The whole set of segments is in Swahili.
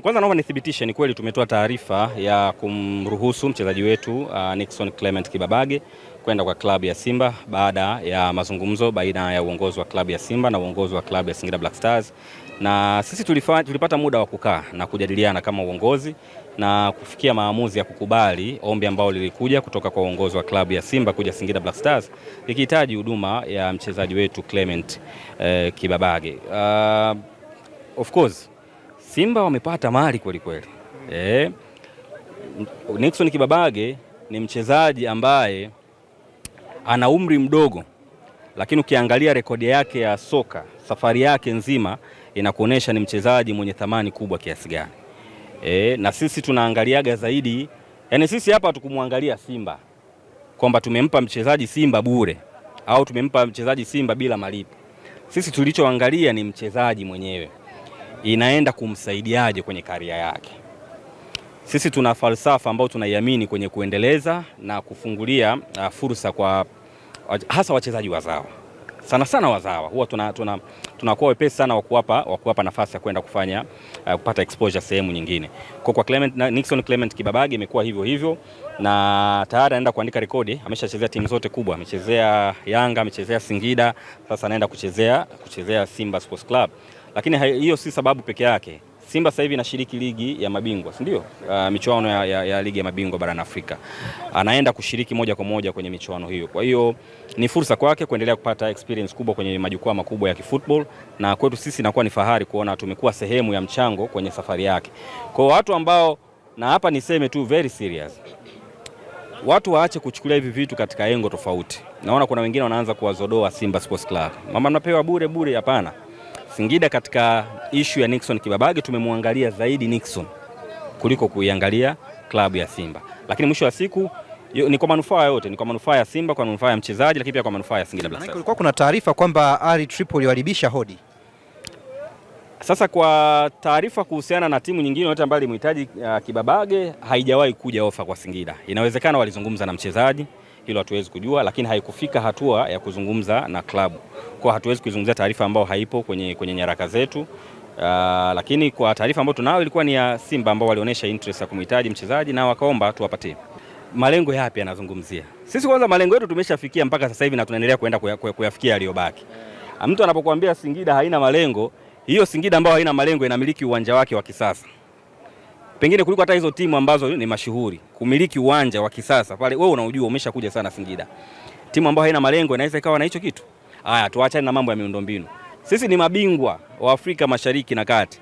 Kwanza naomba nithibitishe ni kweli tumetoa taarifa ya kumruhusu mchezaji wetu Nixon Clement Kibabage kwenda kwa klabu ya Simba baada ya mazungumzo baina ya uongozi wa klabu ya Simba na uongozi wa klabu ya Singida Black Stars, na sisi tulipata muda wa kukaa na kujadiliana kama uongozi na kufikia maamuzi ya kukubali ombi ambao lilikuja kutoka kwa uongozi wa klabu ya Simba kuja Singida Black Stars ikihitaji huduma ya mchezaji wetu Clement Kibabage. Of course Simba wamepata mali kweli kweli. Nixon Kibabage ni mchezaji ambaye ana umri mdogo, lakini ukiangalia rekodi yake ya soka, safari yake nzima inakuonesha ni mchezaji mwenye thamani kubwa kiasi gani. Na sisi tunaangaliaga zaidi, yani sisi hapa hatukumwangalia Simba kwamba tumempa mchezaji Simba bure au tumempa mchezaji Simba bila malipo. Sisi tulichoangalia ni mchezaji mwenyewe inaenda kumsaidiaje kwenye karia yake. Sisi tuna falsafa ambayo tunaiamini kwenye kuendeleza na kufungulia fursa kwa hasa wachezaji wazawa. Sana wazawa huwa tunakuwa wepesi sana wa kuwapa nafasi ya kwenda kupata exposure sehemu nyingine. Kwa Nixon Clement Kibabage imekuwa hivyo na tayari anaenda kuandika rekodi. Ameshachezea timu zote kubwa, amechezea Yanga, amechezea Singida, sasa anaenda kuchezea Simba Sports Club. Lakini hiyo si sababu peke yake. Simba sasa hivi inashiriki ligi ya mabingwa, si ndio? Michuano ya ligi ya mabingwa barani Afrika. Anaenda kushiriki moja kwa moja kwenye michuano hiyo. Kwa hiyo ni fursa kwake kuendelea kupata experience kubwa kwenye majukwaa makubwa ya kifootball, na kwetu sisi inakuwa ni fahari kuona tumekuwa sehemu ya mchango kwenye safari yake. Kwa watu ambao, na hapa niseme tu very serious, watu waache kuchukulia hivi vitu katika engo tofauti. Naona kuna wengine wanaanza kuwazodoa Simba Sports Club. Mama mnapewa bure, hapana. Singida katika issue ya Nixon Kibabage tumemwangalia zaidi Nixon kuliko kuiangalia klabu ya Simba. Lakini mwisho wa siku ni kwa manufaa yote, ni kwa manufaa ya Simba, kwa manufaa ya mchezaji, lakini pia kwa manufaa ya Singida Black Stars. Kulikuwa kuna taarifa kwamba Ali Tripoli walibisha hodi. Sasa kwa taarifa kuhusiana na timu nyingine yote ambayo ilimhitaji Kibabage, haijawahi kuja ofa kwa Singida. Inawezekana walizungumza na mchezaji, hilo hatuwezi kujua, lakini haikufika hatua ya kuzungumza na klabu. Kwa hatuwezi kuzungumzia taarifa ambayo haipo kwenye nyaraka zetu. Lakini kwa taarifa ambayo tunao ilikuwa ni ya Simba ambao walionyesha interest ya kumhitaji mchezaji na wakaomba tuwapatie. Malengo yapi yanazungumzia? Sisi kwanza malengo yetu tumeshafikia mpaka sasa hivi na tunaendelea kwenda kuyafikia aliyobaki. Mtu anapokuambia Singida haina malengo, hiyo Singida ambayo haina malengo inamiliki uwanja wake wa kisasa. Pengine kuliko hata hizo timu ambazo ni mashuhuri, kumiliki uwanja wa kisasa pale wewe unaujua, umeshakuja sana Singida. Timu ambayo haina malengo inaweza ikawa na hicho kitu. Haya, tuachane na mambo ya miundombinu. Sisi ni mabingwa wa Afrika Mashariki na Kati.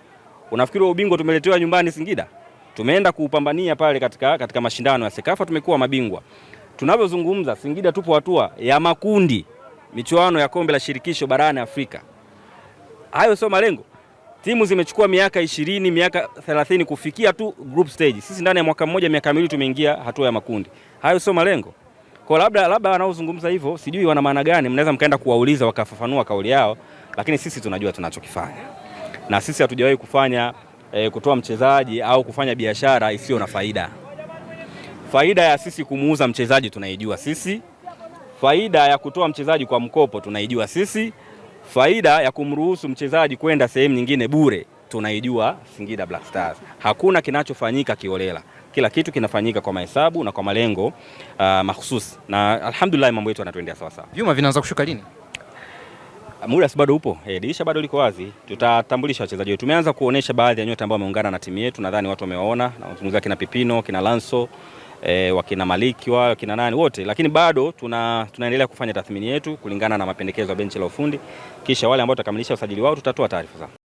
Unafikiri ubingwa tumeletewa nyumbani Singida? Tumeenda kuupambania pale katika mashindano ya Sekafa, tumekuwa mabingwa. Tunavyozungumza Singida tupo hatua ya makundi michuano ya kombe la shirikisho barani Afrika. Hayo sio malengo. Timu zimechukua miaka 20, miaka 30 kufikia tu group stage. Sisi ndani ya mwaka mmoja, miaka miwili tumeingia hatua ya makundi. Hayo sio malengo. Kwa labda wanaozungumza hivyo sijui wana maana gani, mnaweza mkaenda kuwauliza wakafafanua kauli yao, lakini sisi tunajua tunachokifanya. Na sisi hatujawahi kufanya kutoa mchezaji au kufanya biashara isiyo na faida. Faida ya sisi kumuuza mchezaji tunaijua sisi. Faida ya kutoa mchezaji kwa mkopo tunaijua sisi. Faida ya kumruhusu mchezaji kwenda sehemu nyingine bure tunaijua Singida Black Stars. Hakuna kinachofanyika kiolela. Kila kitu kinafanyika kwa mahesabu na kwa malengo mahususi. Na alhamdulillah mambo yetu yanatuendea sawa sawa. Vyuma vinaanza kushuka lini? Muda si bado upo. Dirisha bado liko wazi. Tutatambulisha wachezaji wetu. Tumeanza kuonesha baadhi ya nyota ambao wameungana na timu yetu. Nadhani watu wamewaona. Na wazungumzia kina Pipino, kina Lanso, wakina Maliki, wakina nani wote. Lakini bado tunaendelea kufanya tathmini yetu kulingana na mapendekezo ya benchi la ufundi. Kisha wale ambao tutakamilisha usajili wao tutatoa taarifa zao.